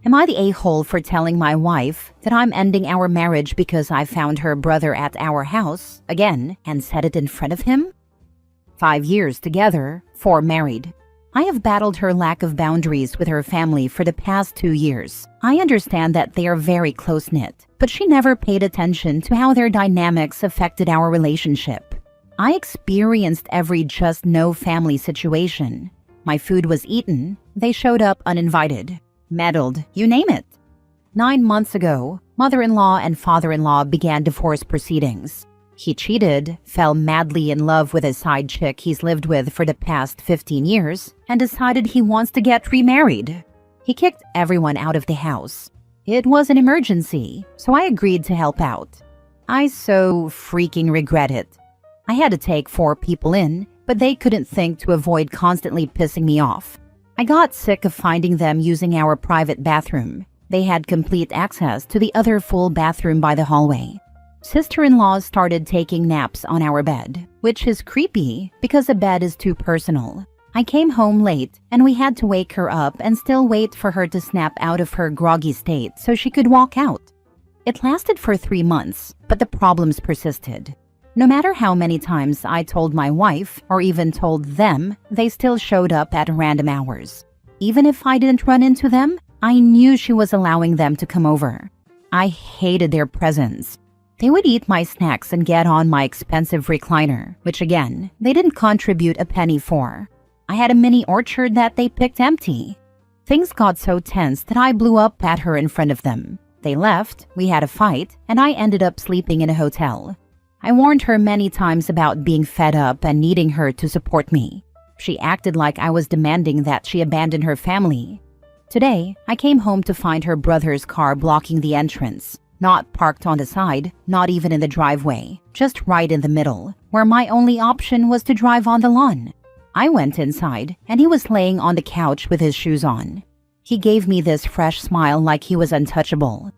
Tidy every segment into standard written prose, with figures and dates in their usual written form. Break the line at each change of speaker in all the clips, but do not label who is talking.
Am I the a-hole for telling my wife that I'm ending our marriage because I found her brother at our house again and said it in front of him? 5 years together, 4 married. I have battled her lack of boundaries with her family for the past 2 years. I understand that they are very close-knit, but she never paid attention to how their dynamics affected our relationship. I experienced every just no family situation. My food was eaten, they showed up uninvited, meddled, you name it. 9 months ago, mother-in-law and father-in-law began divorce proceedings. He cheated, fell madly in love with a side chick he's lived with for the past 15 years, and decided he wants to get remarried. He kicked everyone out of the house. It was an emergency, so I agreed to help out. I so freaking regret it. I had to take 4 people in, but they couldn't think to avoid constantly pissing me off. I got sick of finding them using our private bathroom. They had complete access to the other full bathroom by the hallway. Sister-in-law started taking naps on our bed, which is creepy because the bed is too personal. I came home late and we had to wake her up and still wait for her to snap out of her groggy state so she could walk out. It lasted for 3 months, but the problems persisted. No matter how many times I told my wife or even told them, they still showed up at random hours. Even if I didn't run into them, I knew she was allowing them to come over. I hated their presence. They would eat my snacks and get on my expensive recliner, which again, they didn't contribute a penny for. I had a mini orchard that they picked empty. Things got so tense that I blew up at her in front of them. They left, we had a fight, and I ended up sleeping in a hotel. I warned her many times about being fed up and needing her to support me. She acted like I was demanding that she abandon her family. Today, I came home to find her brother's car blocking the entrance. Not parked on the side, not even in the driveway, just right in the middle, where my only option was to drive on the lawn. I went inside, and he was laying on the couch with his shoes on. He gave me this fresh smile like he was untouchable.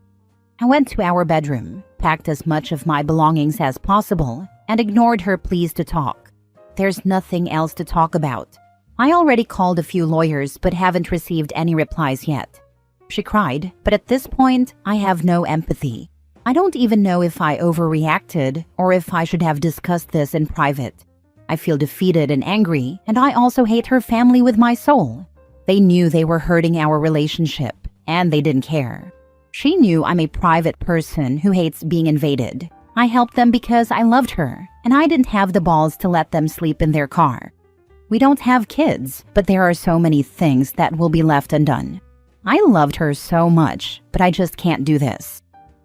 I went to our bedroom, packed as much of my belongings as possible, and ignored her pleas to talk. There's nothing else to talk about. I already called a few lawyers but haven't received any replies yet. She cried, but at this point, I have no empathy. I don't even know if I overreacted or if I should have discussed this in private. I feel defeated and angry, and I also hate her family with my soul. They knew they were hurting our relationship, and they didn't care. She knew I'm a private person who hates being invaded. I helped them because I loved her, and I didn't have the balls to let them sleep in their car. We don't have kids, but there are so many things that will be left undone. I loved her so much, but I just can't do this.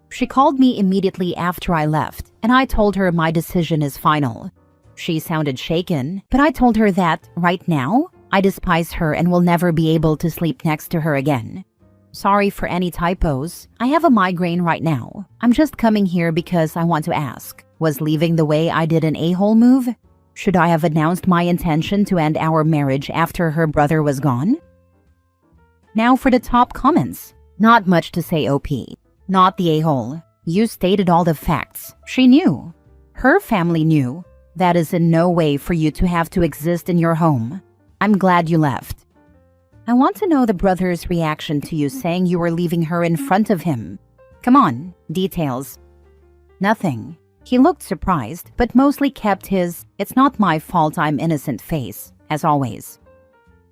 She called me immediately after I left, and I told her my decision is final. She sounded shaken, but I told her that, right now, I despise her and will never be able to sleep next to her again. Sorry for any typos. I have a migraine right now. I'm just coming here because I want to ask, was leaving the way I did an a-hole move? Should I have announced my intention to end our marriage after her brother was gone? Now for the top comments. Not much to say, OP. Not the a-hole. You stated all the facts. She knew. Her family knew. That is in no way for you to have to exist in your home. I'm glad you left. I want to know the brother's reaction to you saying you were leaving her in front of him. Come on, details. Nothing. He looked surprised, but mostly kept his, "it's not my fault I'm innocent" face, as always.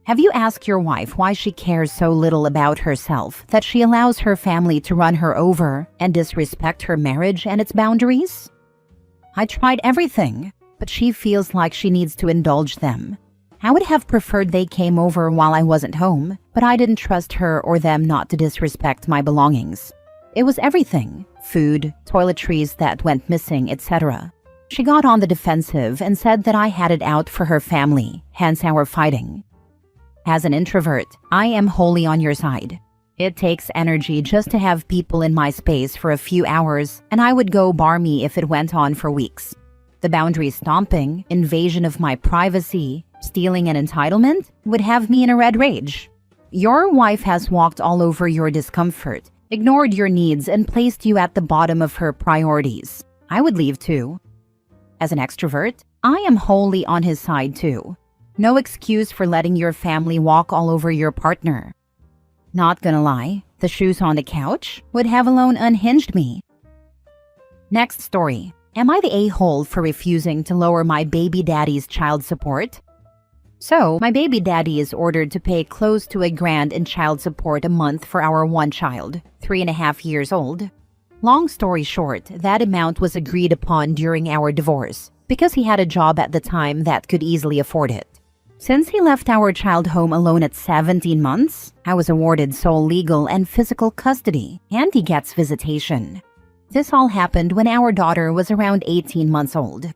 Have you asked your wife why she cares so little about herself that she allows her family to run her over and disrespect her marriage and its boundaries? I tried everything, but she feels like she needs to indulge them. I would have preferred they came over while I wasn't home, but I didn't trust her or them not to disrespect my belongings. It was everything: food, toiletries that went missing, etc. She got on the defensive and said that I had it out for her family, hence our fighting. As an introvert, I am wholly on your side. It takes energy just to have people in my space for a few hours, and I would go barmy if it went on for weeks. The boundary stomping, invasion of my privacy, stealing and entitlement would have me in a red rage. Your wife has walked all over your discomfort, ignored your needs, and placed you at the bottom of her priorities. I would leave too. As an extrovert, I am wholly on his side too. No excuse for letting your family walk all over your partner. Not gonna lie, The shoes on the couch would have alone unhinged me. Next story. Am I the a-hole for refusing to lower my baby daddy's child support? So, my baby daddy is ordered to pay close to $1,000 in child support a month for our one child, 3.5 years old. Long story short, that amount was agreed upon during our divorce because he had a job at the time that could easily afford it. Since he left our child home alone at 17 months, I was awarded sole legal and physical custody, and he gets visitation. This all happened when our daughter was around 18 months old.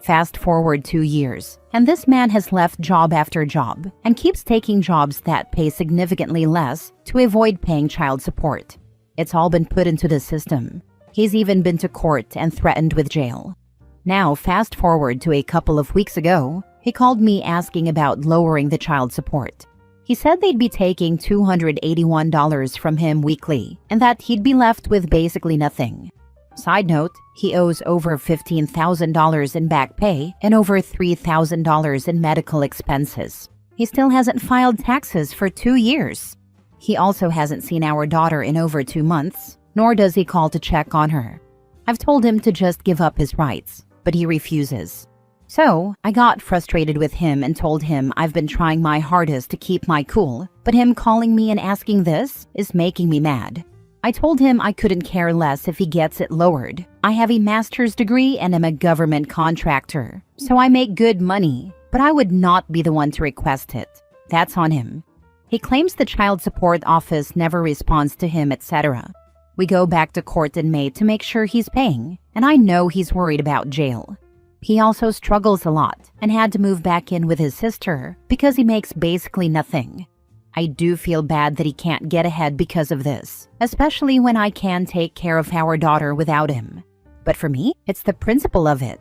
Fast forward 2 years, and this man has left job after job and keeps taking jobs that pay significantly less to avoid paying child support. It's all been put into the system. He's even been to court and threatened with jail. Now, fast forward to a couple of weeks ago, he called me asking about lowering the child support. He said they'd be taking $281 from him weekly and that he'd be left with basically nothing. Side note, he owes over $15,000 in back pay and over $3,000 in medical expenses. He still hasn't filed taxes for 2 years. He also hasn't seen our daughter in over 2 months, nor does he call to check on her. I've told him to just give up his rights, but he refuses. So, I got frustrated with him and told him I've been trying my hardest to keep my cool, but him calling me and asking this is making me mad. I told him I couldn't care less if he gets it lowered. I have a master's degree and am a government contractor, so I make good money, but I would not be the one to request it. That's on him. He claims the child support office never responds to him, etc. We go back to court in May to make sure he's paying, and I know he's worried about jail. He also struggles a lot and had to move back in with his sister because he makes basically nothing. I do feel bad that he can't get ahead because of this, especially when I can take care of our daughter without him. But for me, it's the principle of it.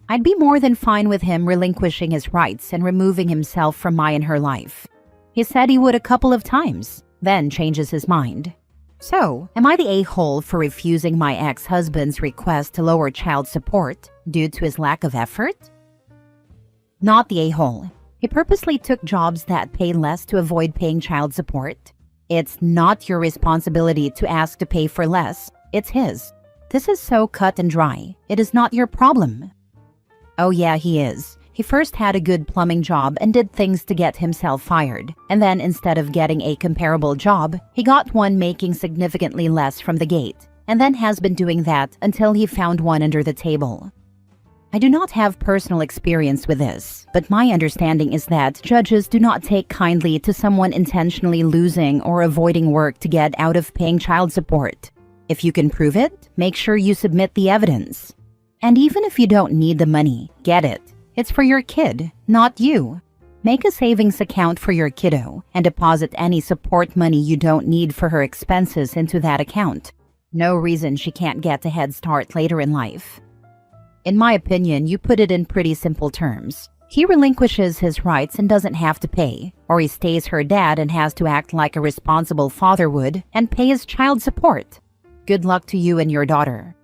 I'd be more than fine with him relinquishing his rights and removing himself from my and her life. He said he would a couple of times, then changes his mind. So, am I the a-hole for refusing my ex-husband's request to lower child support due to his lack of effort? Not the a-hole. He purposely took jobs that pay less to avoid paying child support. It's not your responsibility to ask to pay for less. It's his. This is so cut and dry. It is not your problem. Oh yeah, he is. He first had a good plumbing job and did things to get himself fired. And then instead of getting a comparable job, he got one making significantly less from the gate. And then has been doing that until he found one under the table. I do not have personal experience with this, but my understanding is that judges do not take kindly to someone intentionally losing or avoiding work to get out of paying child support. If you can prove it, make sure you submit the evidence. And even if you don't need the money, get it. It's for your kid, not you. Make a savings account for your kiddo and deposit any support money you don't need for her expenses into that account. No reason she can't get a head start later in life. In my opinion, you put it in pretty simple terms. He relinquishes his rights and doesn't have to pay, or he stays her dad and has to act like a responsible father would and pay his child support. Good luck to you and your daughter.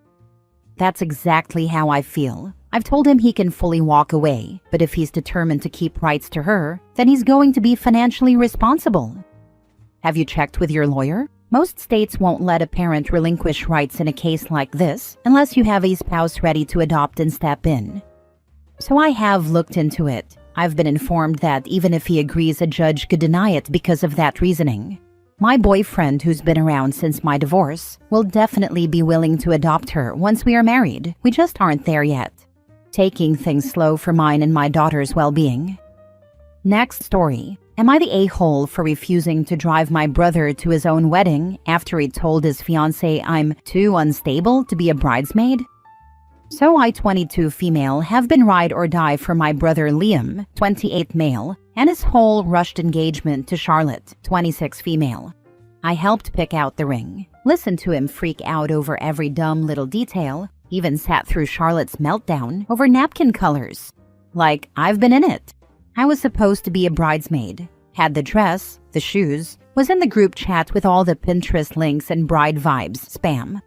That's exactly how I feel. I've told him he can fully walk away, but if he's determined to keep rights to her, then he's going to be financially responsible. Have you checked with your lawyer? Most states won't let a parent relinquish rights in a case like this unless you have a spouse ready to adopt and step in. So I have looked into it. I've been informed that even if he agrees, a judge could deny it because of that reasoning. My boyfriend, who's been around since my divorce, will definitely be willing to adopt her once we are married. We just aren't there yet. Taking things slow for mine and my daughter's well-being. Next story. Am I the a-hole for refusing to drive my brother to his own wedding after he told his fiancée I'm too unstable to be a bridesmaid? So I, 22 female, have been ride or die for my brother Liam, 28 male, and his whole rushed engagement to Charlotte, 26 female. I helped pick out the ring, listened to him freak out over every dumb little detail, even sat through Charlotte's meltdown over napkin colors. Like, I've been in it. I was supposed to be a bridesmaid, had the dress, the shoes, was in the group chat with all the Pinterest links and bride vibes spam.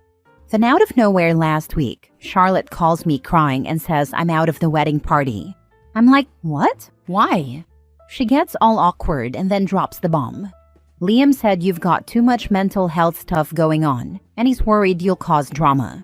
Then out of nowhere last week, Charlotte calls me crying and says I'm out of the wedding party. I'm like, what? Why? She gets all awkward and then drops the bomb. Liam said you've got too much mental health stuff going on, and he's worried you'll cause drama.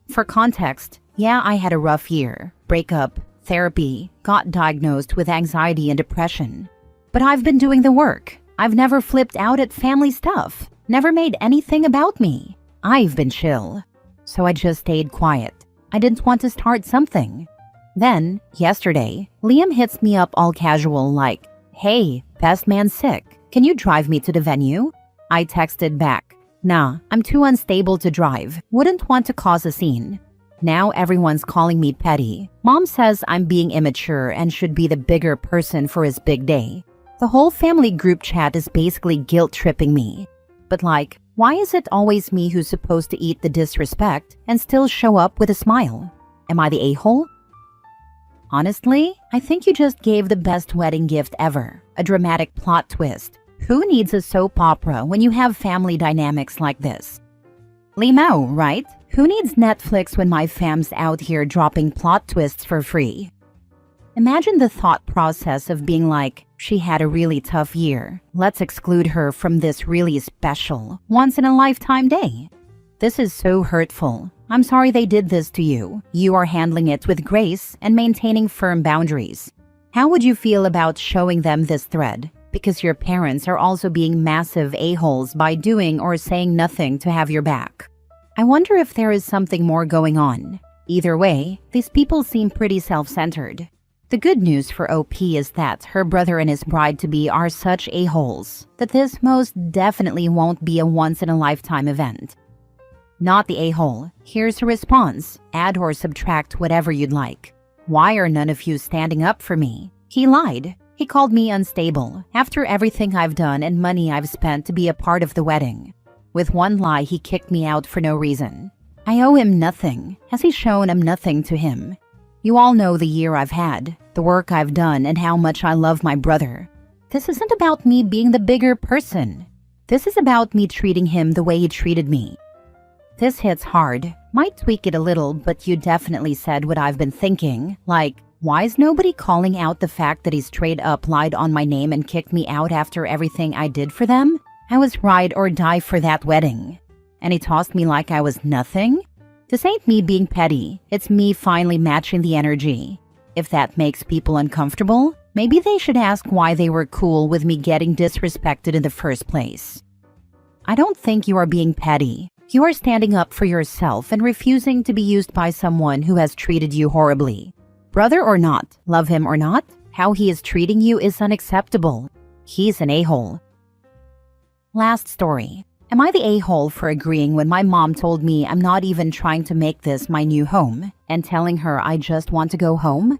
For context, yeah, I had a rough year. Breakup, therapy, got diagnosed with anxiety and depression. But I've been doing the work. I've never flipped out at family stuff. Never made anything about me. I've been chill. So I just stayed quiet. I didn't want to start something. Then, yesterday, Liam hits me up all casual like, "Hey, best man's sick. Can you drive me to the venue?" I texted back, "Nah, I'm too unstable to drive. Wouldn't want to cause a scene." Now everyone's calling me petty. Mom says I'm being immature and should be the bigger person for his big day. The whole family group chat is basically guilt-tripping me. But like, why is it always me who's supposed to eat the disrespect and still show up with a smile? Am I the a-hole? Honestly, I think you just gave the best wedding gift ever. A dramatic plot twist. Who needs a soap opera when you have family dynamics like this? Limao, right? Who needs Netflix when my fam's out here dropping plot twists for free? Imagine the thought process of being like, she had a really tough year. Let's exclude her from this really special, once-in-a-lifetime day. This is so hurtful. I'm sorry they did this to you. You are handling it with grace and maintaining firm boundaries. How would you feel about showing them this thread? Because your parents are also being massive a-holes by doing or saying nothing to have your back. I wonder if there is something more going on. Either way, these people seem pretty self-centered. The good news for OP is that her brother and his bride-to-be are such a-holes that this most definitely won't be a once-in-a-lifetime event. Not the a-hole. Here's a response. Add or subtract whatever you'd like. Why are none of you standing up for me? He lied. He called me unstable after everything I've done and money I've spent to be a part of the wedding. With one lie, he kicked me out for no reason. I owe him nothing. Has he shown I'm nothing to him? You all know the year I've had, the work I've done, and how much I love my brother. This isn't about me being the bigger person. This is about me treating him the way he treated me. This hits hard. Might tweak it a little, but you definitely said what I've been thinking. Like, why is nobody calling out the fact that he straight up lied on my name and kicked me out after everything I did for them? I was ride or die for that wedding. And he tossed me like I was nothing? This ain't me being petty. It's me finally matching the energy. If that makes people uncomfortable, maybe they should ask why they were cool with me getting disrespected in the first place. I don't think you are being petty. You are standing up for yourself and refusing to be used by someone who has treated you horribly. Brother or not, love him or not, how he is treating you is unacceptable. He's an a-hole. Last story. Am I the a-hole for agreeing when my mom told me I'm not even trying to make this my new home and telling her I just want to go home?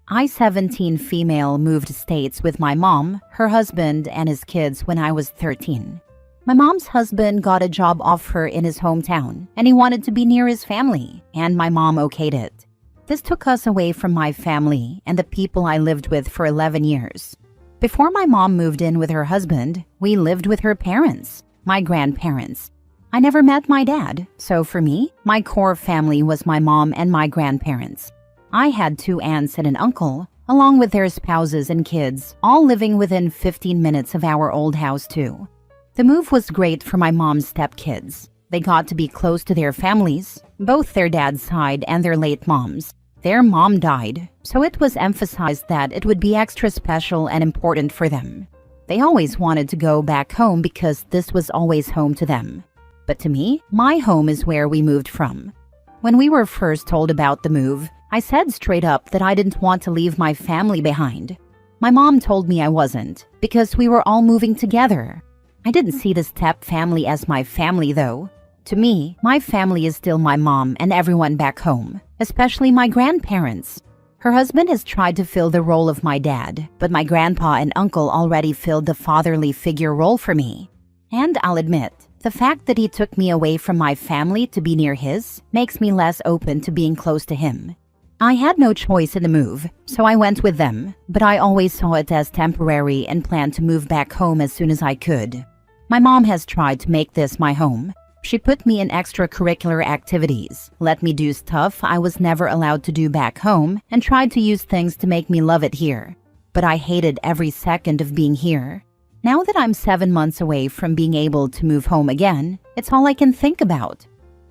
I, 17 female, moved states with my mom, her husband, and his kids when I was 13. My mom's husband got a job offer in his hometown, and he wanted to be near his family, and my mom okayed it. This took us away from my family and the people I lived with for 11 years. Before my mom moved in with her husband, we lived with her parents, my grandparents. I never met my dad, so for me, my core family was my mom and my grandparents. I had 2 aunts and an uncle, along with their spouses and kids, all living within 15 minutes of our old house too. The move was great for my mom's stepkids. They got to be close to their families, both their dad's side and their late mom's. Their mom died, so it was emphasized that it would be extra special and important for them. They always wanted to go back home because this was always home to them. But to me, my home is where we moved from. When we were first told about the move, I said straight up that I didn't want to leave my family behind. My mom told me I wasn't, because we were all moving together. I didn't see the step family as my family though. To me, my family is still my mom and everyone back home, especially my grandparents. Her husband has tried to fill the role of my dad, but my grandpa and uncle already filled the fatherly figure role for me. And I'll admit, the fact that he took me away from my family to be near his makes me less open to being close to him. I had no choice in the move, so I went with them, but I always saw it as temporary and planned to move back home as soon as I could. My mom has tried to make this my home. She put me in extracurricular activities, let me do stuff I was never allowed to do back home, and tried to use things to make me love it here. But I hated every second of being here. Now that I'm 7 months away from being able to move home again, it's all I can think about.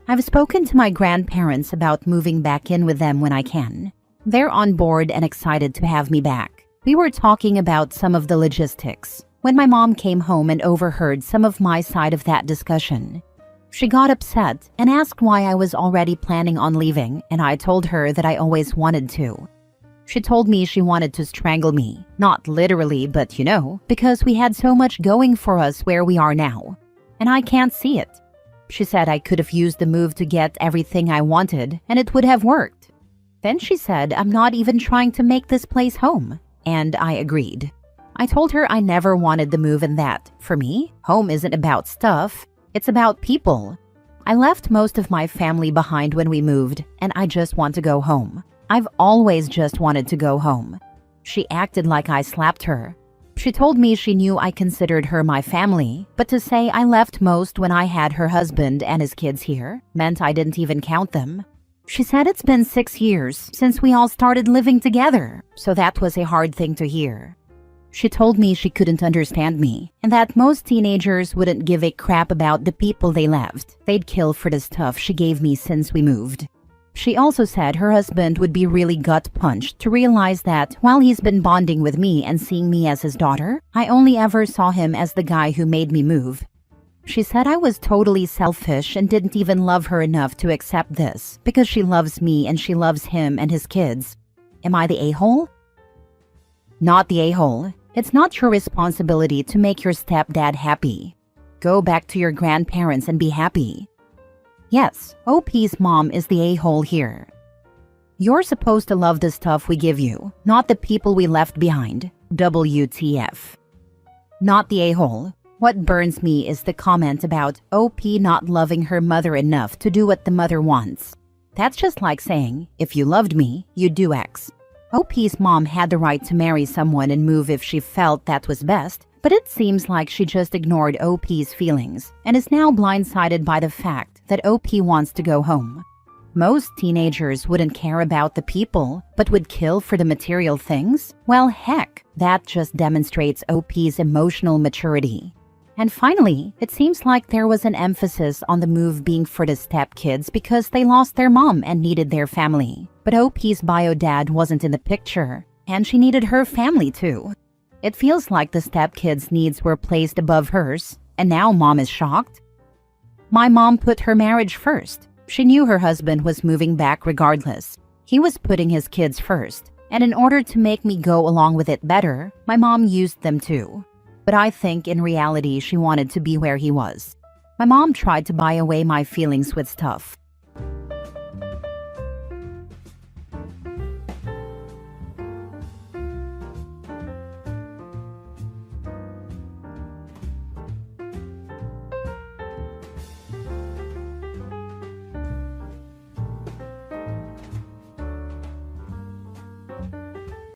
I've spoken to my grandparents about moving back in with them when I can. They're on board and excited to have me back. We were talking about some of the logistics when my mom came home and overheard some of my side of that discussion. She got upset and asked why I was already planning on leaving, and I told her that I always wanted to. She told me she wanted to strangle me, not literally, but because we had so much going for us where we are now, and I can't see it. She said I could have used the move to get everything I wanted, and it would have worked. Then she said I'm not even trying to make this place home, and I agreed. I told her I never wanted the move and that, for me, home isn't about stuff, it's about people. I left most of my family behind when we moved, and I just want to go home. I've always just wanted to go home. She acted like I slapped her. She told me she knew I considered her my family, but to say I left most when I had her husband and his kids here meant I didn't even count them. She said it's been 6 years since we all started living together, so that was a hard thing to hear. She told me she couldn't understand me, and that most teenagers wouldn't give a crap about the people they left. They'd kill for the stuff she gave me since we moved. She also said her husband would be really gut-punched to realize that while he's been bonding with me and seeing me as his daughter, I only ever saw him as the guy who made me move. She said I was totally selfish and didn't even love her enough to accept this because she loves me and she loves him and his kids. Am I the a-hole? Not the a-hole. It's not your responsibility to make your stepdad happy. Go back to your grandparents and be happy. Yes, OP's mom is the a-hole here. You're supposed to love the stuff we give you, not the people we left behind. WTF. Not the a-hole. What burns me is the comment about OP not loving her mother enough to do what the mother wants. That's just like saying, if you loved me, you'd do X. OP's mom had the right to marry someone and move if she felt that was best, but it seems like she just ignored OP's feelings and is now blindsided by the fact that OP wants to go home. Most teenagers wouldn't care about the people, but would kill for the material things? Well, heck, that just demonstrates OP's emotional maturity. And finally, it seems like there was an emphasis on the move being for the stepkids because they lost their mom and needed their family. But OP's bio dad wasn't in the picture, and she needed her family too. It feels like the stepkids' needs were placed above hers, and now mom is shocked. My mom put her marriage first. She knew her husband was moving back regardless. He was putting his kids first, and in order to make me go along with it better, my mom used them too. But I think in reality she wanted to be where he was. My mom tried to buy away my feelings with stuff.